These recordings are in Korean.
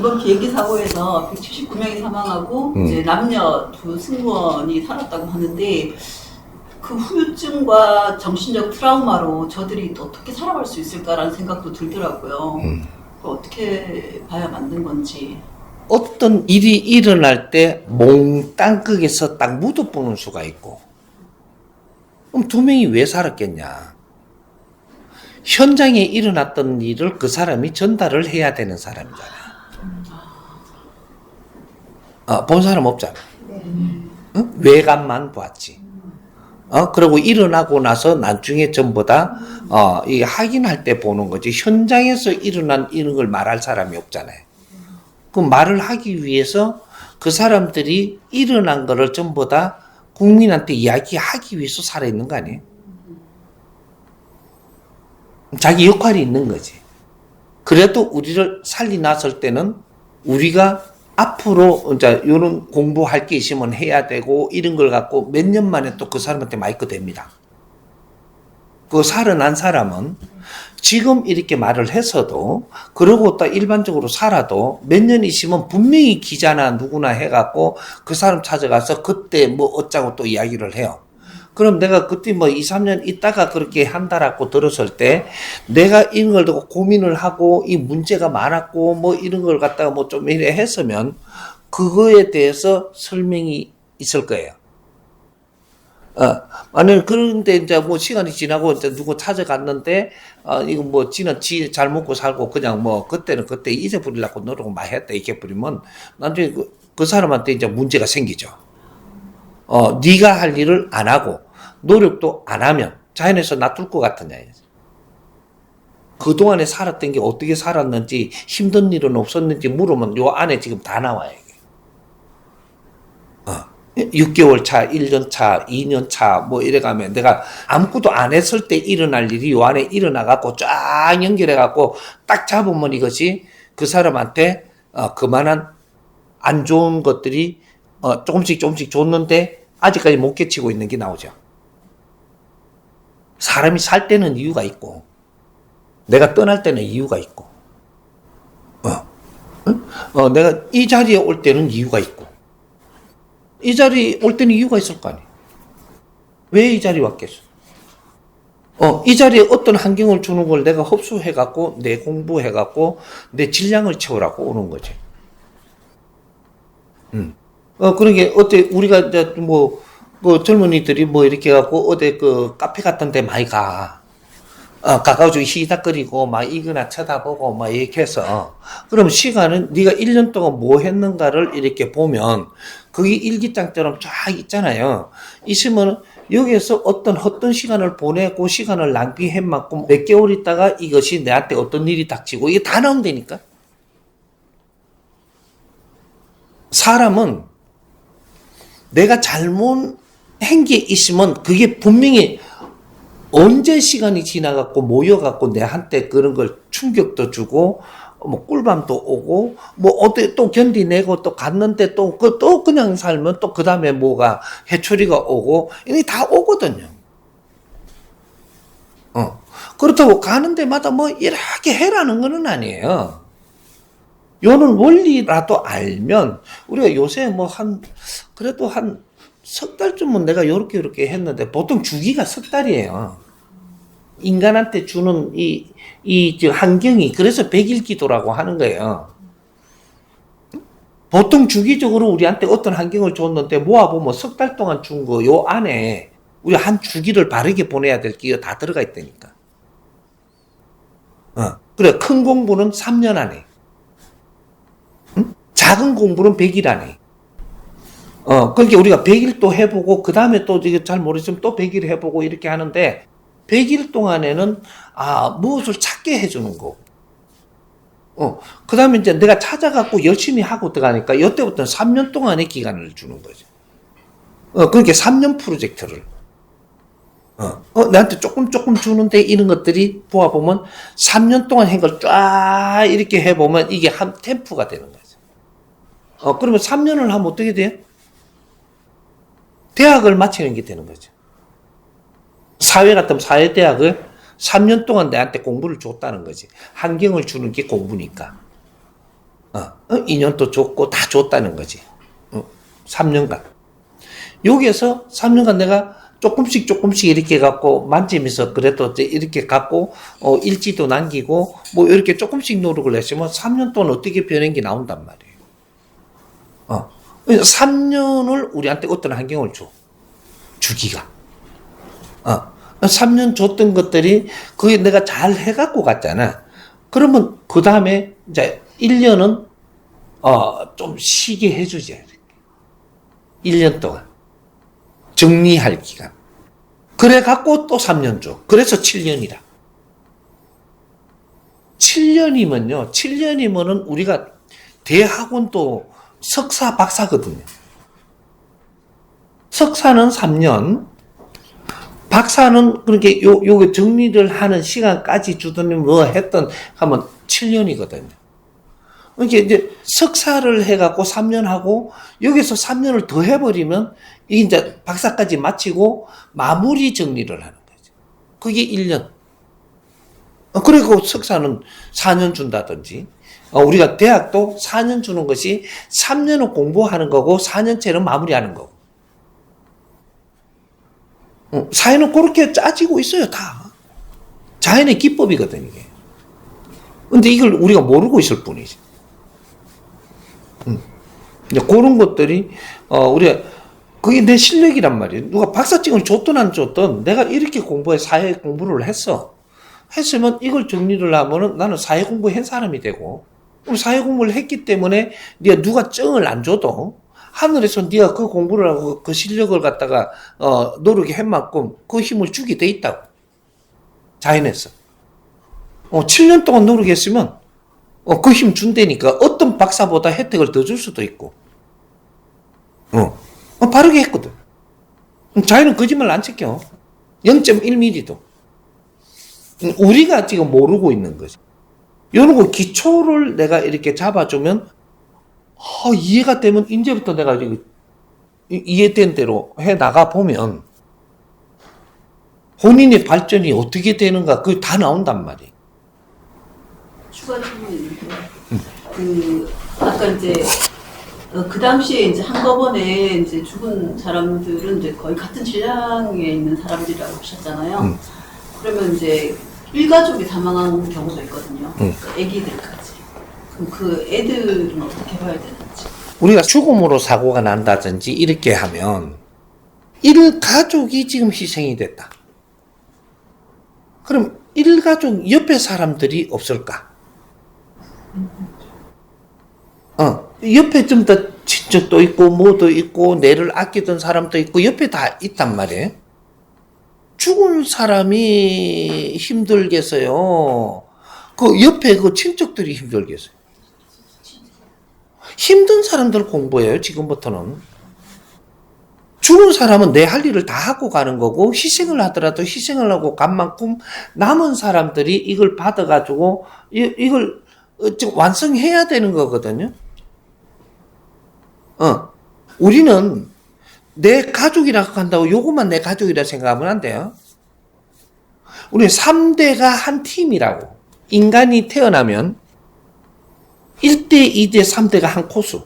이번 비행기 사고에서 179명이 사망하고 이제 남녀 두 승무원이 살았다고 하는데 그 후유증과 정신적 트라우마로 저들이 또 어떻게 살아갈 수 있을까라는 생각도 들더라고요. 어떻게 봐야 맞는 건지. 어떤 일이 일어날 때 몽땅 딱 묻어보는 수가 있고, 그럼 두 명이 왜 살았겠냐? 현장에 일어났던 일을 그 사람이 전달을 해야 되는 사람이잖아요. 본 사람 없잖아. 응? 외관만 봤지. 그리고 일어나고 나서 나중에 전부 다, 이 확인할 때 보는 거지. 현장에서 일어난 이런 걸 말할 사람이 없잖아요. 그 말을 하기 위해서 그 사람들이 일어난 거를 전부 다 국민한테 이야기하기 위해서 살아있는 거 아니에요? 자기 역할이 있는 거지. 그래도 우리를 살리 나설 때는 우리가 앞으로 이제 이런 공부할 게 있으면 해야 되고 이런 걸 갖고 몇 년 만에 또 그 사람한테 마이크 됩니다. 그 살아난 사람은 지금 이렇게 말을 해서도 그러고 또 일반적으로 살아도 몇 년 있으면 분명히 기자나 누구나 해갖고 그 사람 찾아가서 그때 뭐 어쩌고 또 이야기를 해요. 그럼 내가 그때 뭐 2, 3년 있다가 그렇게 한다라고 들었을 때 내가 이런 걸 두고 고민을 하고 이 문제가 많았고 뭐 이런 걸 갖다가 뭐 좀 이래 했으면 그거에 대해서 설명이 있을 거예요. 만약 그런데 이제 뭐 시간이 지나고 이제 누구 찾아갔는데, 이거 뭐 지는 지 잘 먹고 살고 그냥 뭐 그때는 그때 잊어버리려고 노력을 많이 했다 이렇게 버리면 나중에 그 사람한테 이제 문제가 생기죠. 네가 할 일을 안 하고 노력도 안 하면 자연에서 놔둘 것 같으냐. 그동안에 살았던 게 어떻게 살았는지 힘든 일은 없었는지 물으면 요 안에 지금 다 나와요. 6개월 차, 1년 차, 2년 차, 뭐 이래가면 내가 아무것도 안 했을 때 일어날 일이 요 안에 일어나갖고 쫙 연결해갖고 딱 잡으면 이것이 그 사람한테 그만한 안 좋은 것들이 조금씩 줬는데 아직까지 못 깨치고 있는 게 나오죠. 사람이 살 때는 이유가 있고 내가 떠날 때는 이유가 있고 내가 이 자리에 올 때는 이유가 있고 이 자리에 올 때는 이유가 있을 거 아니에요. 왜 이 자리에 왔겠어? 이 자리에 어떤 환경을 주는 걸 내가 흡수해갖고 내 공부해갖고 내 질량을 채우라고 오는 거지. 그러게 어때 우리가 이제 뭐 젊은이들이 뭐 이렇게 해갖고 어디 그 카페 같은 데 많이 가가지고 희닥거리고 막 이거나 쳐다보고 막 이렇게 해서 그럼 시간은 네가 1년 동안 뭐 했는가를 이렇게 보면 그게 일기장처럼 쫙 있잖아요. 있으면 여기에서 어떤 헛된 시간을 보내고 시간을 낭비한 만큼 몇 개월 있다가 이것이 내한테 어떤 일이 닥치고 이게 다 나온다니까. 사람은 내가 잘못한 게 있으면 그게 분명히 언제 시간이 지나갖고 모여갖고 내한테 그런 걸 충격도 주고 뭐 꿀밤도 오고 뭐 어때 또 견디내고 또 갔는데 또 그냥 살면 또 그 다음에 뭐가 해초리가 오고 이게 다 오거든요. 그렇다고 가는 데마다 뭐 이렇게 해라는 건 아니에요. 요는 원리라도 알면 우리가 요새 뭐 그래도 한 석 달쯤은 내가 요렇게 했는데 보통 주기가 석 달이에요. 인간한테 주는 이 환경이 그래서 100일 기도라고 하는 거예요. 보통 주기적으로 우리한테 어떤 환경을 줬는데 모아보면 석 달 동안 준 거 요 안에 우리 한 주기를 바르게 보내야 될 게 다 들어가 있다니까. 그래 큰 공부는 3년 안에 작은 공부는 100일 안에. 그러니까 우리가 100일 또 해보고, 그 다음에 또 이게 잘 모르겠으면 또 100일 해보고 이렇게 하는데, 100일 동안에는, 무엇을 찾게 해주는 거. 그 다음에 이제 내가 찾아갖고 열심히 하고 들어가니까, 이때부터는 3년 동안의 기간을 주는 거죠. 그러니까 3년 프로젝트를. 나한테 조금 주는데 이런 것들이 보아보면 3년 동안 한 걸 쫙 이렇게 해보면 이게 한 템프가 되는 거죠. 그러면 3년을 하면 어떻게 돼요? 대학을 마치는 게 되는 거죠. 사회 같으면 사회대학을 3년 동안 내한테 공부를 줬다는 거지. 환경을 주는 게 공부니까. 인연도 줬고 다 줬다는 거지. 3년간. 여기에서 3년간 내가 조금씩 이렇게 갖고 만지면서 그래도 이렇게 갖고 일지도 남기고 뭐 이렇게 조금씩 노력을 했으면 3년 동안 어떻게 변한 게 나온단 말이에요. 3년을 우리한테 어떤 환경을 줘. 주기가. 3년 줬던 것들이 그게 내가 잘 해갖고 갔잖아. 그러면 그 다음에 이제 1년은 좀 쉬게 해주지. 1년 동안. 정리할 기간. 그래 갖고 또 3년 줘. 그래서 7년이라. 7년이면은 우리가 대학원도 석사, 박사거든요. 석사는 3년, 박사는 그렇게 요게 정리를 하는 시간까지 주더니 뭐 했던 하면 7년이거든요. 그러니까 이제 석사를 해갖고 3년 하고 여기서 3년을 더 해버리면 이게 이제 박사까지 마치고 마무리 정리를 하는 거죠. 그게 1년. 그리고 석사는 4년 준다든지 우리가 대학도 4년 주는 것이 3년은 공부하는 거고 4년째는 마무리하는 거고. 사회는 그렇게 짜지고 있어요, 다. 자연의 기법이거든, 이게. 근데 이걸 우리가 모르고 있을 뿐이지. 그런 것들이, 우리가, 그게 내 실력이란 말이에요. 누가 박사증을 줬든 안 줬든 내가 이렇게 사회 공부를 했으면 이걸 정리를 하면은 나는 사회 공부한 사람이 되고, 그럼 사회 공부를 했기 때문에 네가 누가 증을 안 줘도 하늘에서 네가 그 공부를 하고 그 실력을 갖다가 노력한 만큼 그 힘을 주게 돼 있다고. 자연에서. 7년 동안 노력했으면 그 힘 준다니까 어떤 박사보다 혜택을 더 줄 수도 있고. 바르게 했거든. 자연은 거짓말 안 지켜. 0.1mm도. 우리가 지금 모르고 있는 거지. 이런 거 기초를 내가 이렇게 잡아주면 이해가 되면 이제부터 내가 이해된 대로 해 나가 보면 본인의 발전이 어떻게 되는가 그게 다 나온단 말이에요. 추가적으로 아까 이제 그 당시에 이제 한꺼번에 이제 죽은 사람들은 이제 거의 같은 질량에 있는 사람들이라고 하셨잖아요. 그러면 이제 일가족이 사망한 경우도 있거든요. 그러니까 아기들까지. 그럼 그 애들은 어떻게 봐야 되는지. 우리가 죽음으로 사고가 난다든지 이렇게 하면 일가족이 지금 희생이 됐다. 그럼 일가족 옆에 사람들이 없을까? 옆에 좀 더 친척도 있고 뭐도 있고 내를 아끼던 사람도 있고 옆에 다 있단 말이에요. 죽은 사람이 힘들겠어요. 그 옆에 그 친척들이 힘들겠어요. 힘든 사람들 공부해요, 지금부터는. 죽은 사람은 내 할 일을 다 하고 가는 거고, 희생을 하더라도 희생을 하고 간 만큼 남은 사람들이 이걸 받아가지고, 이걸 완성해야 되는 거거든요. 우리는 내 가족이라고 한다고 요것만 내 가족이라 생각하면 안 돼요. 우리 3대가 한 팀이라고. 인간이 태어나면 1대, 2대, 3대가 한 코스.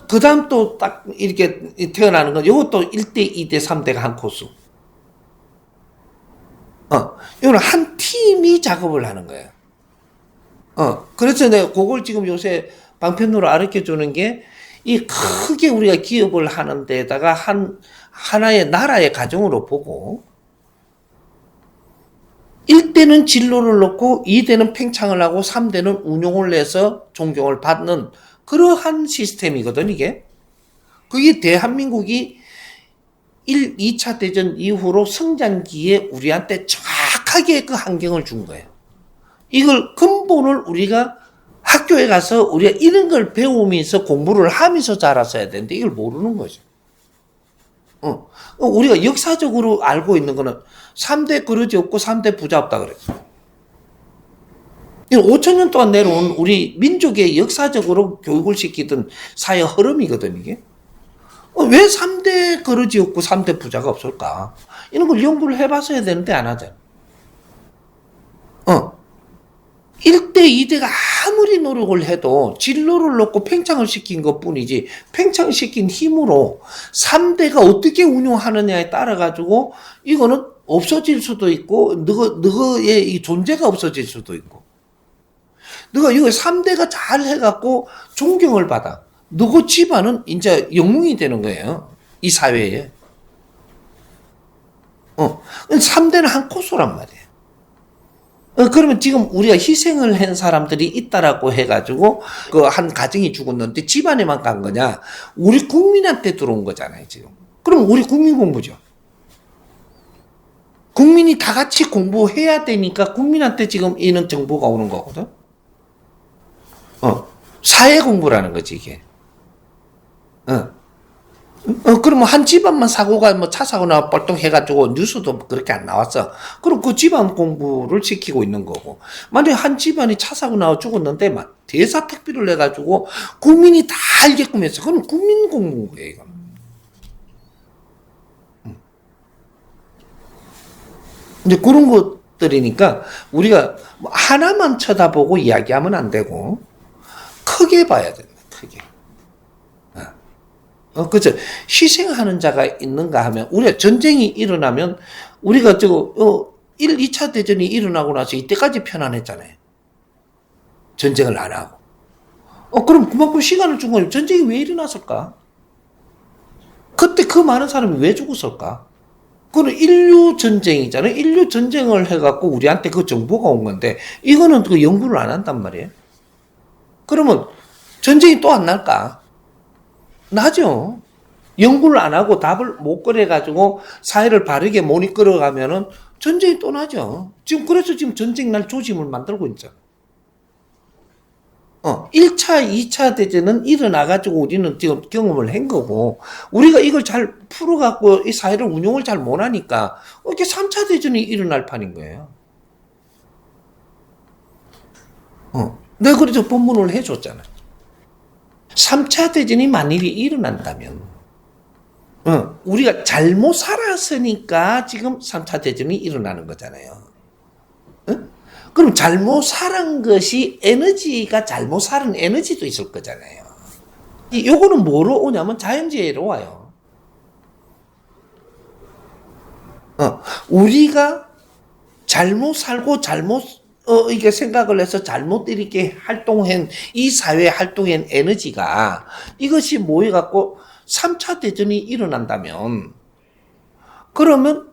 그 다음 또 딱 이렇게 태어나는 건 요것도 1대, 2대, 3대가 한 코스. 이거는 한 팀이 작업을 하는 거예요. 그래서 내가 그걸 지금 요새 방편으로 가르쳐 주는 게 이 크게 우리가 기업을 하는 데다가 하나의 나라의 가정으로 보고 1대는 진로를 놓고 2대는 팽창을 하고 3대는 운용을 해서 존경을 받는 그러한 시스템이거든, 이게. 그게 대한민국이 2차 대전 이후로 성장기에 우리한테 정확하게 그 환경을 준 거예요. 이걸 근본을 우리가 학교에 가서 우리가 이런 걸 배우면서 공부를 하면서 자랐어야 되는데 이걸 모르는 거죠. 우리가 역사적으로 알고 있는 거는 3대 그릇이 없고 3대 부자 없다 그랬어요. 5,000년 동안 내려온 우리 민족의 역사적으로 교육을 시키던 사회 흐름이거든, 이게. 왜 3대 그릇이 없고 3대 부자가 없을까? 이런 걸 연구를 해봤어야 되는데 안 하잖아. 1대, 2대가 아무리 노력을 해도 진로를 놓고 팽창을 시킨 것 뿐이지, 팽창시킨 힘으로 3대가 어떻게 운용하느냐에 따라 가지고 이거는 없어질 수도 있고 너의 이 존재가 없어질 수도 있고, 너가 이거 3대가 잘 해갖고 존경을 받아, 너그 집안은 이제 영웅이 되는 거예요, 이 사회에. 3대는 한 코스란 말이에요. 그러면 지금 우리가 희생을 한 사람들이 있다라고 해가지고 그 한 가정이 죽었는데 집안에만 간 거냐? 우리 국민한테 들어온 거잖아요, 지금. 그럼 우리 국민 공부죠. 국민이 다 같이 공부해야 되니까 국민한테 지금 이런 정보가 오는 거거든. 사회 공부라는 거지, 이게. 그러면 한 집안만 사고가 뭐 차 사고나 뻘떡 해가지고 뉴스도 그렇게 안 나왔어. 그럼 그 집안 공부를 시키고 있는 거고. 만약에 한 집안이 차 사고 나와 죽었는데 대사특비를 내가지고 국민이 다 알게끔 했어. 그럼 국민 공부인 거예요, 이거는. 이제 그런 것들이니까 우리가 하나만 쳐다보고 이야기하면 안 되고 크게 봐야 된다, 크게. 그죠. 희생하는 자가 있는가 하면, 우리가 전쟁이 일어나면, 우리가 1, 2차 대전이 일어나고 나서 이때까지 편안했잖아요. 전쟁을 안 하고. 그럼 그만큼 시간을 준 거예요. 전쟁이 왜 일어났을까? 그때 그 많은 사람이 왜 죽었을까? 그건 인류 전쟁이잖아요. 인류 전쟁을 해갖고 우리한테 그 정보가 온 건데, 이거는 그 연구를 안 한단 말이에요. 그러면 전쟁이 또 안 날까? 나죠. 연구를 안 하고 답을 못 꺼내가지고 사회를 바르게 못 이끌어가면은 전쟁이 또 나죠. 그래서 지금 전쟁 날 조짐을 만들고 있죠. 1차, 2차 대전은 일어나가지고 우리는 지금 경험을 한 거고, 우리가 이걸 잘 풀어갖고 이 사회를 운용을 잘 못하니까 이렇게 3차 대전이 일어날 판인 거예요. 내가 그래서 본문을 해줬잖아. 3차 대전이 만일이 일어난다면, 우리가 잘못 살았으니까 지금 3차 대전이 일어나는 거잖아요. 그럼 잘못 살은 것이 에너지가 잘못 살은 에너지도 있을 거잖아요. 요거는 뭐로 오냐면 자연재해로 와요. 우리가 잘못 살고 이게 생각을 해서 잘못 이렇게 활동한, 이 사회 활동한 에너지가 이것이 모여갖고 3차 대전이 일어난다면, 그러면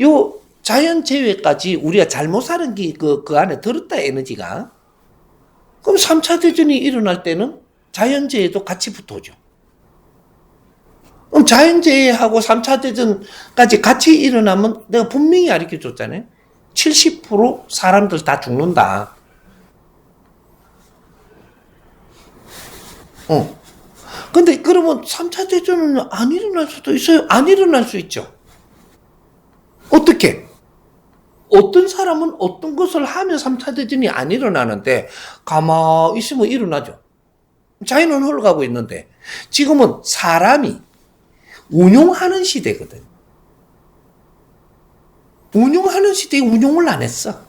요 자연재해까지 우리가 잘못 사는 게 그 안에 들었다, 에너지가. 그럼 3차 대전이 일어날 때는 자연재해도 같이 붙어오죠. 그럼 자연재해하고 3차 대전까지 같이 일어나면 내가 분명히 가르쳐 줬잖아요. 70% 사람들 다 죽는다. 근데 그러면 3차 대전은 안 일어날 수도 있어요. 안 일어날 수 있죠. 어떻게? 어떤 사람은 어떤 것을 하면 3차 대전이 안 일어나는데 가만히 있으면 일어나죠. 자연은 흘러가고 있는데 지금은 사람이 운용하는 시대거든. 운용하는 시대에 운용을 안 했어.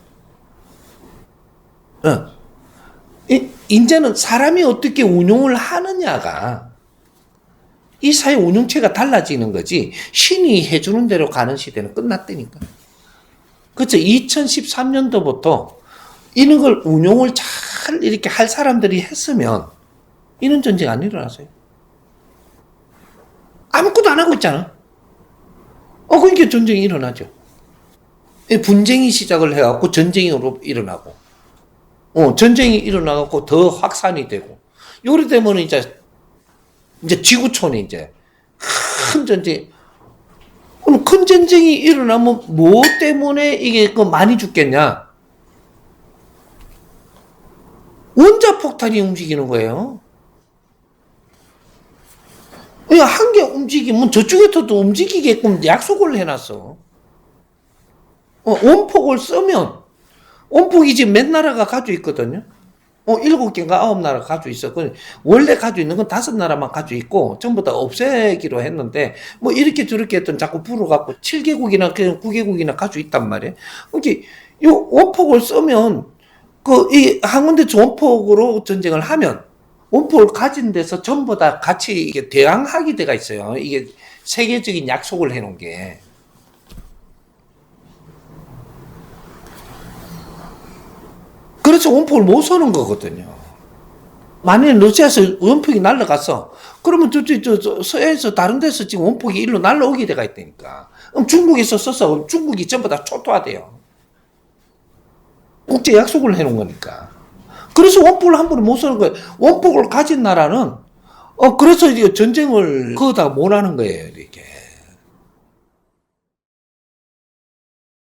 이제는 사람이 어떻게 운용을 하느냐가 이 사회 운영체가 달라지는 거지, 신이 해주는 대로 가는 시대는 끝났다니까. 그렇죠. 2013년도부터 이런 걸 운용을 잘 이렇게 할 사람들이 했으면 이런 전쟁 안 일어났어요. 아무것도 안 하고 있잖아. 그러니까 전쟁이 일어나죠. 분쟁이 시작을 해갖고 전쟁으로 일어나고, 전쟁이 일어나갖고 더 확산이 되고, 요리 되면 이제 지구촌이 이제 큰 전쟁, 큰 전쟁이 일어나면 뭐 때문에 이게 많이 죽겠냐? 원자폭탄이 움직이는 거예요. 한 개 움직이면 저쪽에서도 움직이게끔 약속을 해놨어. 원폭을 쓰면, 원폭이 지금 몇 나라가 가지고 있거든요. 7개인가 9나라가 가지고 있어. 원래 가지고 있는 건 5나라만 가지고 있고, 전부 다 없애기로 했는데, 뭐 이렇게 저렇게 했던 자꾸 불어갖고 7개국이나 9개국이나 가지고 있단 말이에요. 그러니까 요 원폭을 쓰면, 이 항원대치 원폭으로 전쟁을 하면 원폭을 가진 데서 전부 다 같이 이게 대항하게 돼가 있어요. 이게 세계적인 약속을 해놓은 게. 그래서 원폭을 못 쏘는 거거든요. 만약에 러시아에서 원폭이 날아갔어. 그러면 저 서해에서 다른 데서 지금 원폭이 일로 날아오게 돼가 있다니까. 그럼 중국에서 썼어. 그럼 중국이 전부 다 초토화돼요. 국제 약속을 해놓은 거니까. 그래서 원폭을 함부로 못 쏘는 거예요. 원폭을 가진 나라는, 그래서 이제 전쟁을 거기다가 못 하는 거예요, 이렇게.